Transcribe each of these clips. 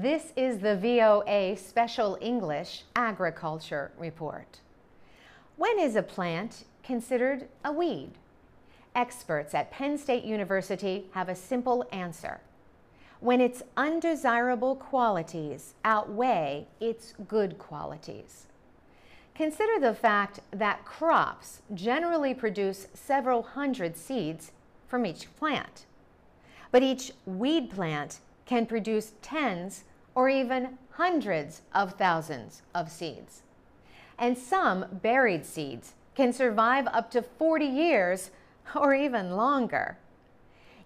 This is the VOA Special English Agriculture Report. When is a plant considered a weed? Experts at Penn State University have a simple answer. When its undesirable qualities outweigh its good qualities. Consider the fact that crops generally produce several hundred seeds from each plant. But each weed plant can produce tens or even hundreds of thousands of seeds. And some buried seeds can survive up to 40 years or even longer.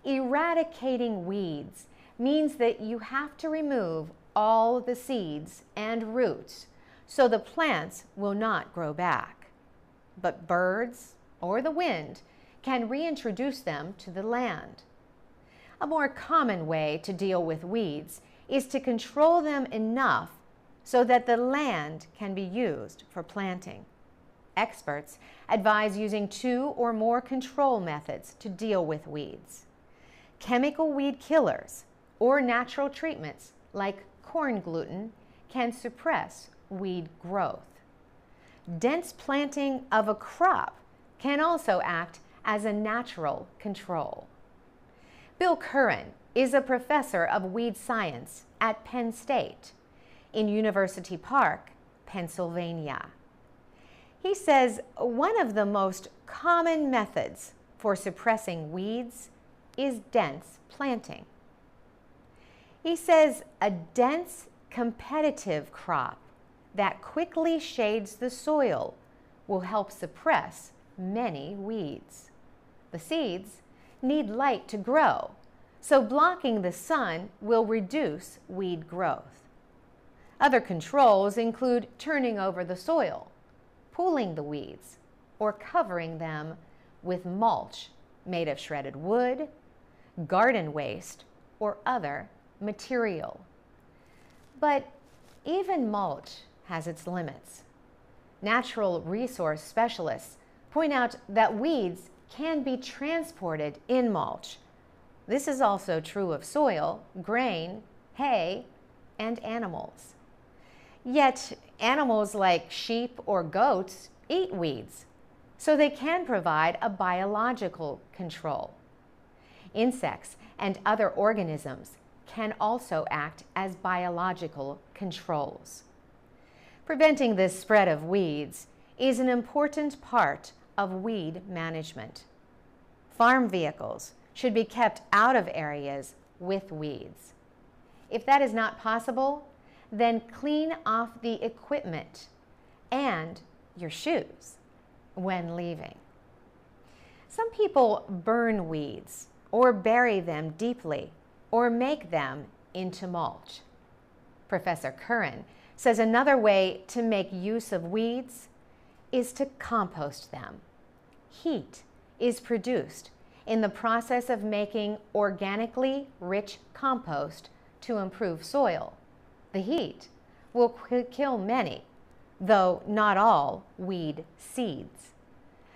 Eradicating weeds means that you have to remove all the seeds and roots so the plants will not grow back. But birds or the wind can reintroduce them to the land. A more common way to deal with weeds is to control them enough so that the land can be used for planting. Experts advise using 2 or more control methods to deal with weeds. Chemical weed killers or natural treatments like corn gluten can suppress weed growth. Dense planting of a crop can also act as a natural control. Bill Curran is a professor of weed science at Penn State in University Park, Pennsylvania. He says one of the most common methods for suppressing weeds is dense planting. He says a dense, competitive crop that quickly shades the soil will help suppress many weeds. The seeds need light to grow, so blocking the sun will reduce weed growth. Other controls include turning over the soil, pooling the weeds, or covering them with mulch made of shredded wood, garden waste, or other material. But even mulch has its limits. Natural resource specialists point out that weeds can be transported in mulch. This is also true of soil, grain, hay, and animals. Yet animals like sheep or goats eat weeds, so they can provide a biological control. Insects and other organisms can also act as biological controls. Preventing the spread of weeds is an important part of weed management. Farm vehicles should be kept out of areas with weeds. If that is not possible, then clean off the equipment and your shoes when leaving. Some people burn weeds or bury them deeply or make them into mulch. Professor Curran says another way to make use of weeds is to compost them. Heat is produced in the process of making organically rich compost to improve soil. The heat will kill many, though not all, weed seeds.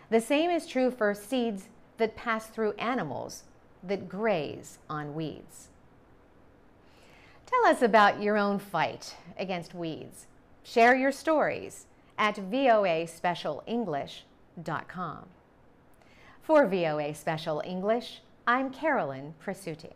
The same is true for seeds that pass through animals that graze on weeds. Tell us about your own fight against weeds. Share your stories at voaspecialenglish.com. For VOA Special English, I'm Carolyn Presutti.